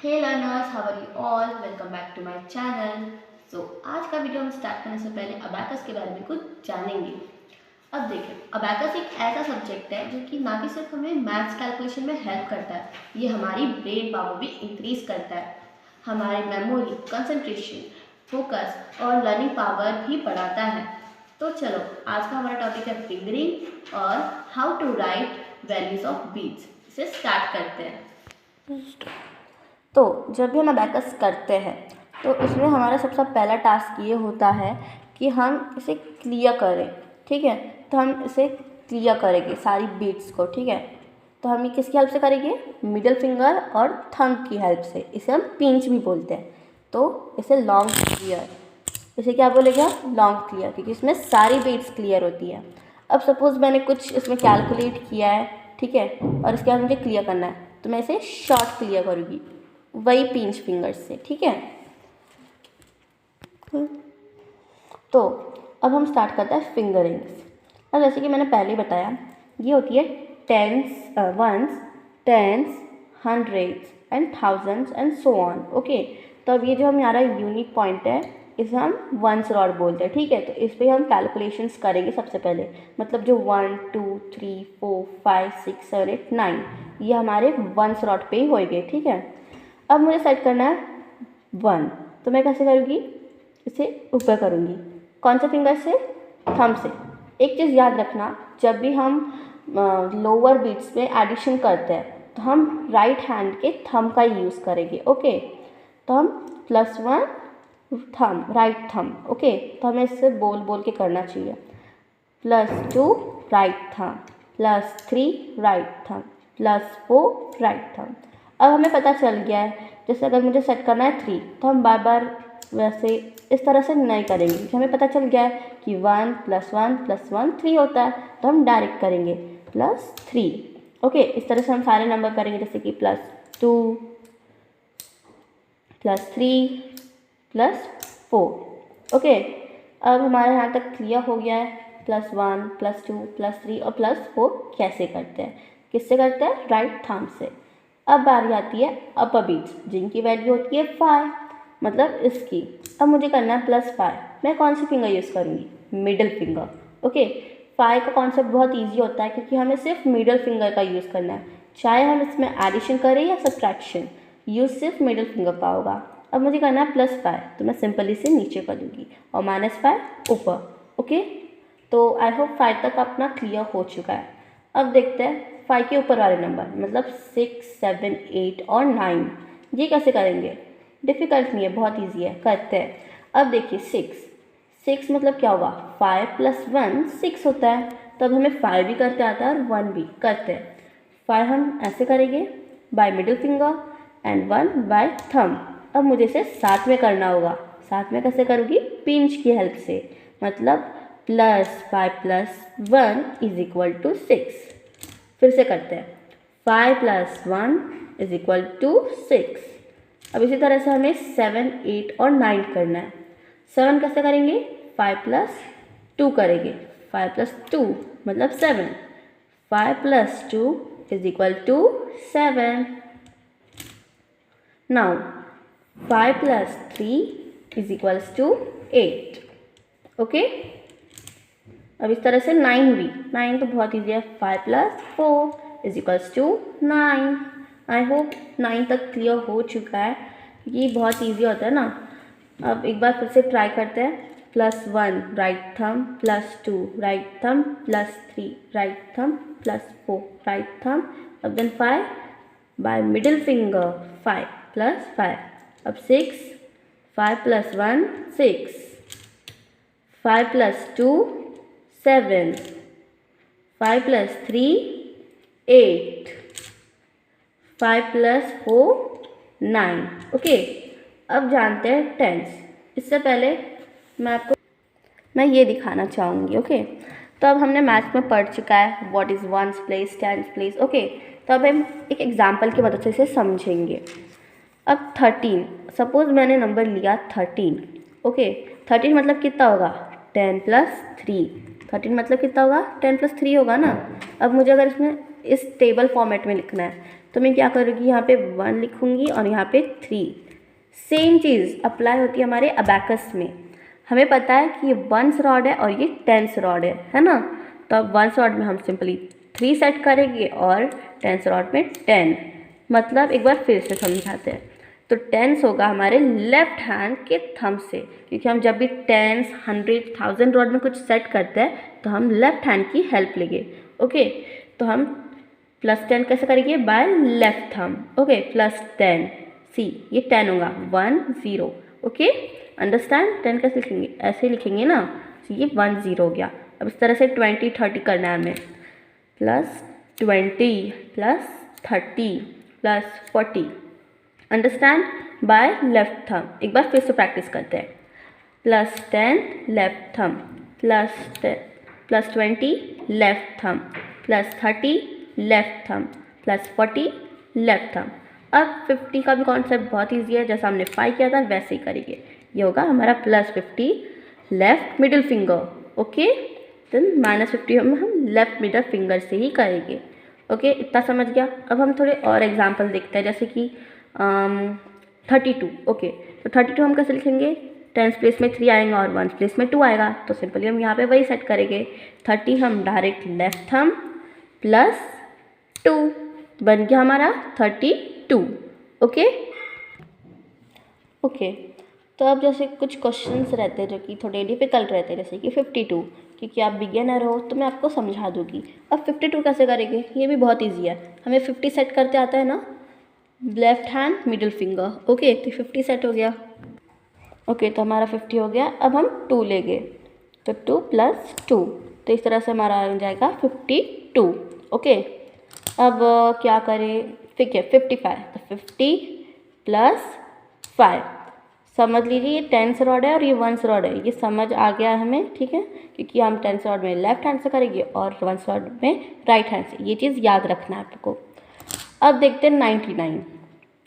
Hey learners, how are you all? Welcome back to my channel. आज का video हम start करने से पहले अबैकस के बारे में कुछ जानेंगे। अब देखिए, अबैकस एक ऐसा सब्जेक्ट है जो कि ना कि सिर्फ हमें मैथ्स कैलकुलेशन में हेल्प करता है, ये हमारी ब्रेन पावर भी इंक्रीज करता है, हमारी मेमोरी, कंसंट्रेशन, फोकस और लर्निंग पावर भी बढ़ाता है। तो चलो, आज का हमारा टॉपिक है फिंगरिंग और how to write values of beats. इसे स्टार्ट करते हैं। तो जब भी हम अबैकस करते हैं तो इसमें हमारा सबसे पहला टास्क ये होता है कि हम इसे क्लियर करें। ठीक है, तो हम इसे क्लियर करेंगे सारी बीट्स को। ठीक है, तो हम ये किसकी हेल्प से करेंगे? मिडिल फिंगर और थंब की हेल्प से। इसे हम पिंच भी बोलते हैं। तो इसे लॉन्ग क्लियर, इसे क्या बोलेगा? लॉन्ग क्लियर, क्योंकि इसमें सारी बीट्स क्लियर होती है। अब सपोज मैंने कुछ इसमें कैलकुलेट किया है, ठीक है, और इसके बाद मुझे क्लियर करना है, तो मैं इसे शॉर्ट क्लियर करूँगी, वही पिंच फिंगर्स से। ठीक है, तो अब हम स्टार्ट करते हैं फिंगरिंग्स। अब जैसे कि मैंने पहले बताया, ये होती है tens, ones, tens, hundreds and thousands and so on. Okay, तो अब ये जो हमारा यूनिक पॉइंट है, इसे हम वंस रॉड बोलते हैं। ठीक है, तो इस पर हम कैलकुलेशंस करेंगे सबसे पहले। मतलब जो 1 2 3 4 5 6 7 8 9, ये हमारे वंस रॉड पे ही होएंगे। ठीक है, अब मुझे सेट करना है 1, तो मैं कैसे करूँगी? इसे ऊपर करूँगी। कौन से फिंगर से? थंब से। एक चीज़ याद रखना, जब भी हम लोअर बीट्स में एडिशन करते हैं तो हम राइट हैंड के थंब का यूज़ करेंगे। ओके, तो हम +1 थंब, राइट थंब। ओके, तो हमें इससे बोल बोल के करना चाहिए। +2 right thumb, +3 right thumb, +4 right thumb. अब हमें पता चल गया है, जैसे अगर मुझे सेट करना है 3, तो हम बार बार वैसे इस तरह से नहीं करेंगे, क्योंकि हमें पता चल गया है कि 1 + 1 + 1 3 होता है, तो हम डायरेक्ट करेंगे +3। ओके, इस तरह से हम सारे नंबर करेंगे, जैसे कि +2 +3 +4। ओके, अब हमारे यहाँ तक क्लियर हो गया है +1 +2 +3 और +4 कैसे करते हैं। किससे करते हैं? राइट थंब से। अब बारी आती है अपर बीट्स, जिनकी वैल्यू होती है 5, मतलब इसकी। अब मुझे करना है +5। मैं कौन सी फिंगर यूज़ करूँगी? Middle finger. ओके, 5 का कॉन्सेप्ट बहुत ईजी होता है, क्योंकि हमें सिर्फ मिडिल फिंगर का यूज़ करना है। चाहे हम इसमें एडिशन करें या सब्ट्रैक्शन, यूज़ सिर्फ मिडिल फिंगर का होगा। अब मुझे करना है +5, तो मैं सिंपली से नीचे कर दूँगी और -5 ऊपर। ओके, तो आई होप 5 तक अपना क्लियर हो चुका है। अब देखते हैं 5 के ऊपर वाले नंबर, मतलब 6 7 8 और 9। ये कैसे करेंगे? डिफ़िकल्ट नहीं है, बहुत ईजी है, करते हैं। अब देखिए 6 मतलब क्या होगा? 5 + 1 6 होता है, तो अब हमें 5 भी करते आता है और 1 भी करते हैं। 5 हम ऐसे करेंगे by middle finger and 1 by thumb. अब मुझे इसे साथ में करना होगा। साथ में कैसे करूँगी? पिंच की हेल्प से, मतलब +5 + 1 = 6। फिर से करते हैं, 5 + 1 = 6। अब इसी तरह से हमें 7 8 और 9 करना है। 7 कैसे करेंगे? 5 + 2 करेंगे, 5 + 2 मतलब 7। 5 + 2 = 7। Now 5 + 3 = 8। ओके, अब इस तरह से 9 भी। 9 तो बहुत ईजी है, 5 + 4 = 9। आई होप 9 तक क्लियर हो चुका है। ये बहुत ईजी होता है ना। अब एक बार फिर से ट्राई करते हैं। +1 right thumb, +2 right thumb, +3 right thumb, +4 right thumb, अब देन 5 बाय मिडिल फिंगर, 5 + 5, अब 6, 5 + 1 6, 5 + 2 7, 5 + 3 8, 5 + 4 9। ओके, अब जानते हैं टेंस। इससे पहले मैं ये दिखाना चाहूँगी। ओके, तो अब हमने मैथ्स में पढ़ चुका है what is ones place, tens place. Okay, तो अब हम एक एग्जाम्पल की मदद से इसे समझेंगे। अब 13, सपोज मैंने नंबर लिया 13। ओके, 13 मतलब कितना होगा? 10 + 3। 13 मतलब कितना होगा? 10 + 3 होगा ना। अब मुझे अगर इसमें इस टेबल फॉर्मेट में लिखना है, तो मैं क्या करूँगी, यहाँ पे 1 लिखूँगी और यहाँ पे 3। सेम चीज़ अप्लाई होती है हमारे अबैकस में। हमें पता है कि ये 1s रॉड है और ये 10s रॉड है ना। तो अब 1s रॉड में हम सिंपली 3 सेट करेंगे और 10s रॉड में 10। मतलब एक बार फिर से समझाते हैं। तो 10s होगा हमारे लेफ्ट हैंड के थंब से, क्योंकि हम जब भी 10s, 100, 1000 रॉड में कुछ सेट करते हैं तो हम लेफ्ट हैंड की हेल्प लेंगे। ओके, तो हम +10 कैसे करेंगे, बाय लेफ्ट थंब। ओके, +10 सी, ये 10 होगा, 1 0। Okay, understand. 10 कैसे लिखेंगे, ऐसे लिखेंगे ना। तो ये 1 0 हो गया। अब इस तरह से 20 30 करना है हमें, +20 +30 +40, अंडरस्टैंड, बाय लेफ्ट थंब। एक बार फिर से प्रैक्टिस करते हैं। +10 left thumb, +20 left thumb, +30 left thumb, +40 left thumb. अब 50 का भी कॉन्सेप्ट बहुत ईजी है, जैसा हमने 5 किया था वैसे ही करेंगे। ये होगा हमारा +50 left middle finger. Okay, then -50 हम लेफ्ट मिडिल फिंगर से ही करेंगे। ओके, इतना समझ गया। अब हम थोड़े और एग्जाम्पल देखते हैं, जैसे कि 32। ओके, तो 32 हम कैसे लिखेंगे, 10s प्लेस में 3 आएगा और 1s प्लेस में 2 आएगा। तो सिंपली हम यहाँ पे वही सेट करेंगे। 30 हम डायरेक्ट लेफ्ट थंब +2, बन गया हमारा 32। ओके ओके, तो अब जैसे कुछ क्वेश्चंस रहते हैं जो कि थोड़े डिफिकल्ट रहते हैं, जैसे कि 52, क्योंकि आप बिगिनर हो तो मैं आपको समझा दूँगी। अब 52 कैसे करेंगे, ये भी बहुत ईजी है। हमें 50 सेट करते आता है ना, left hand middle finger. Okay, तो 50 सेट हो गया। ओके, तो हमारा 50 हो गया। अब हम 2 लेंगे, तो 2 + 2, तो इस तरह से हमारा आ जाएगा 52। ओके, अब क्या करें, ठीक है 55, तो 50 + 5। समझ लीजिए ये 10s रॉड है और ये 1s रॉड है, ये समझ आ गया हमें, ठीक है, क्योंकि हम 10s रॉड में लेफ्ट हैंड से करेंगे और 1s रॉड में राइट हैंड से। ये चीज़ याद रखना है आपको। अब देखते हैं 99।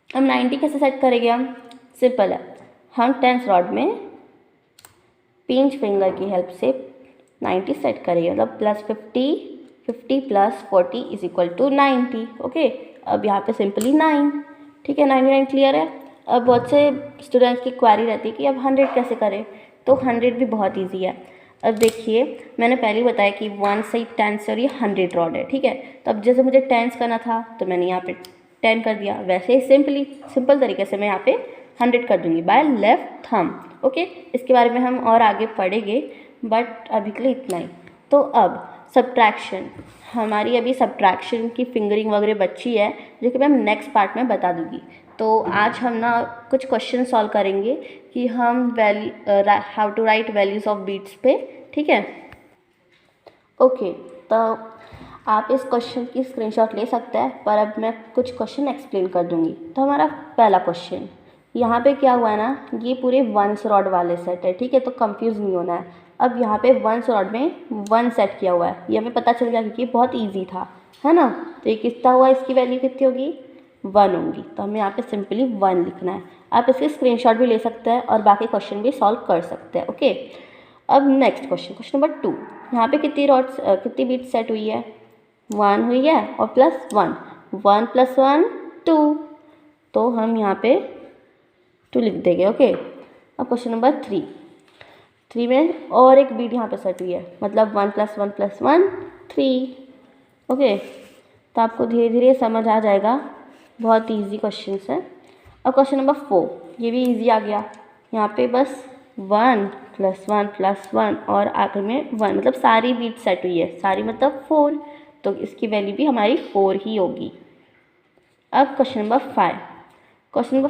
हम 90 कैसे सेट करेंगे, हम सिंपल है, हम 10s रॉड में पिंच फिंगर की हेल्प से 90 सेट करेंगे, मतलब +50 + 40 = 90। ओके, अब यहाँ पे सिंपली 9, ठीक है, 99 क्लियर है। अब बहुत से स्टूडेंट्स की क्वेरी रहती है कि अब 100 कैसे करें, तो 100 भी बहुत ईजी है। अब देखिए, मैंने पहले ही बताया कि 1 से 10 से और ये 100 रॉड है, ठीक है। तो अब जैसे मुझे 10s करना था तो मैंने यहाँ पे 10 कर दिया, वैसे ही सिंपल तरीके से मैं यहाँ पे 100 कर दूँगी बाय लेफ्ट थंब। ओके, इसके बारे में हम और आगे पढ़ेंगे, बट अभी के लिए इतना ही। तो अब सब्ट्रैक्शन, हमारी अभी सब्ट्रैक्शन की फिंगरिंग वगैरह बची है, जो कि मैं नेक्स्ट पार्ट में बता दूँगी। तो आज हम ना कुछ क्वेश्चन सॉल्व करेंगे कि हम how to write values of beats पे, ठीक है। ओके, तो आप इस क्वेश्चन की स्क्रीनशॉट ले सकते हैं, पर अब मैं कुछ क्वेश्चन एक्सप्लेन कर दूंगी। तो हमारा पहला क्वेश्चन, यहाँ पे क्या हुआ है ना, ये पूरे 1s रॉड वाले सेट है, ठीक है, तो कंफ्यूज नहीं होना है। अब यहाँ पे 1s रॉड में 1 सेट किया हुआ है, ये हमें पता चल गया क्योंकि बहुत ईजी था, है ना। तो ये कितना हुआ, इसकी वैल्यू कितनी होगी, 1 होगी। तो हमें यहाँ पे सिंपली 1 लिखना है। आप इसके स्क्रीनशॉट भी ले सकते हैं और बाकी क्वेश्चन भी सॉल्व कर सकते हैं। ओके, अब नेक्स्ट क्वेश्चन नंबर 2, यहाँ पे कितनी बीट सेट हुई है, 1 हुई है और +1, 1 + 1 2, तो हम यहाँ पे 2 लिख देंगे। ओके, अब क्वेश्चन नंबर 3 में और एक बीट यहाँ पे सेट हुई है, मतलब 1 + 1 + 1 3। ओके, तो आपको धीरे धीरे समझ आ जाएगा, बहुत इजी क्वेश्चन है। अब क्वेश्चन नंबर 4, ये भी इजी आ गया। यहाँ पे बस 1 + 1 + 1 और आखिर में 1, मतलब सारी बीट सेट हुई है, सारी मतलब 4, तो इसकी वैल्यू भी हमारी 4 ही होगी। अब क्वेश्चन नंबर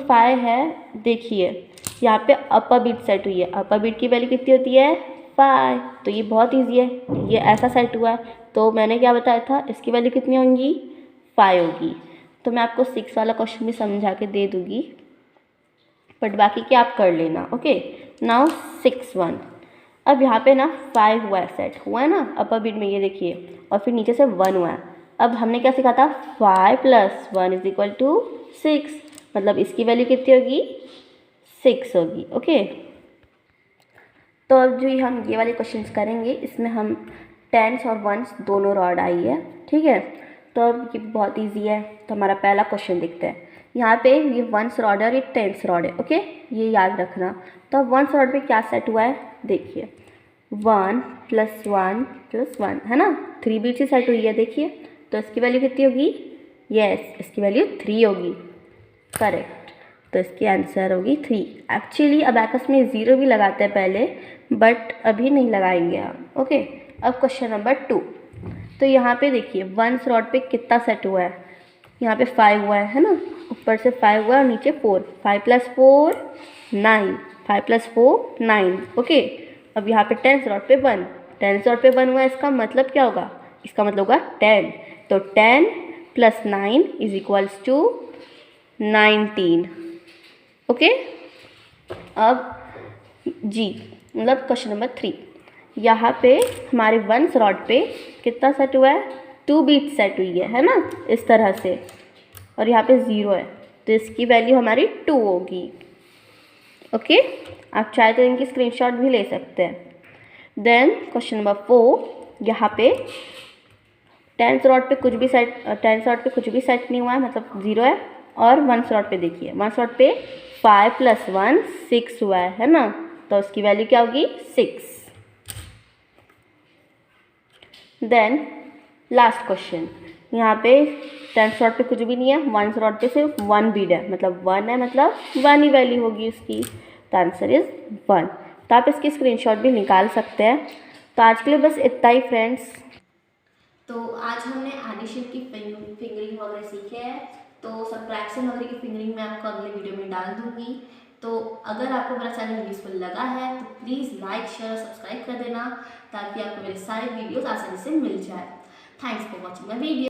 5 है, देखिए यहाँ पे अपर बीट सेट हुई है, अपर बीट की वैल्यू कितनी होती है, 5, तो ये बहुत ईजी है, ये ऐसा सेट हुआ है, तो मैंने क्या बताया था, इसकी वैल्यू कितनी होंगी, 5 होगी। तो मैं आपको 6 वाला क्वेश्चन भी समझा के दे दूँगी, बट बाकी क्या आप कर लेना। ओके, नाउ 6 अब यहाँ पे ना 5 हुआ है, सेट हुआ है ना अपर बीट में, ये देखिए, और फिर नीचे से 1 हुआ है। अब हमने क्या सीखा था, 5 + 1 = 6, मतलब इसकी वैल्यू कितनी होगी, 6 होगी। ओके, तो अब जो हम ये वाले क्वेश्चंस करेंगे, इसमें हम 10s और 1s दोनों रॉड आई है, ठीक है। तो अब ये बहुत ईजी है। तो हमारा पहला क्वेश्चन देखते हैं। यहाँ पे ये 1s रॉड है और ये 10s रॉड है, ओके, ये याद रखना। तो अब 1s रॉड पे क्या सेट हुआ है, देखिए 1 + 1 + 1 है ना, 3 बीट से सेट हुई है, देखिए। तो इसकी वैल्यू कितनी होगी, यस इसकी वैल्यू 3 होगी, करेक्ट। तो इसकी आंसर होगी 3। एक्चुअली अबैकस में 0 भी लगाते हैं पहले, बट अभी नहीं लगाएंगे हम, ओके। अब क्वेश्चन नंबर 2। तो यहाँ पे देखिए 1s रॉड पे कितना सेट हुआ है, यहाँ पे 5 हुआ है ना, ऊपर से 5 हुआ है और नीचे 4, 5 + 4 9, 5 + 4 9, ओके। अब यहाँ पे 10s रॉड पे 1, 10s रॉड पे 1 हुआ है, इसका मतलब क्या होगा, इसका मतलब होगा 10। तो 10 + 9 = 19, ओके। अब जी मतलब क्वेश्चन नंबर 3, यहाँ पे हमारे 1s रॉड पे कितना सेट हुआ है, 2 बीट सेट हुई है ना, इस तरह से, और यहाँ पे 0 है, तो इसकी वैल्यू हमारी 2 होगी, ओके। आप चाहे तो इनकी स्क्रीनशॉट भी ले सकते हैं। देन क्वेश्चन नंबर 4, यहाँ पे 10s रॉड पे कुछ भी सेट नहीं हुआ है, मतलब 0 है। और 1s रॉड पे देखिए, 1s रॉड पे 5 + 1 6 हुआ है ना, तो उसकी वैल्यू क्या होगी, 6। देन लास्ट क्वेश्चन, यहाँ पे 10s रॉड पे कुछ भी नहीं है, 1s रॉड पे सिर्फ 1 बीड है, मतलब 1 है, मतलब 1 ही वैल्यू होगी उसकी, तो आंसर इज 1। तो आप इसकी स्क्रीनशॉट भी निकाल सकते हैं। तो आज के लिए बस इतना ही फ्रेंड्स। तो आज हमने एडिशन की फिंगरिंग वगैरह सीखे हैं। तो सब्ट्रैक्शन वगैरह की फिंगरिंग मैं आपको अगले वीडियो में डाल दूंगी। तो अगर आपको मेरा चैनल यूजफुल लगा है तो प्लीज़ लाइक शेयर और सब्सक्राइब कर देना, ताकि आपको मेरे सारे वीडियोस आसानी से मिल जाए। Thanks for watching my video.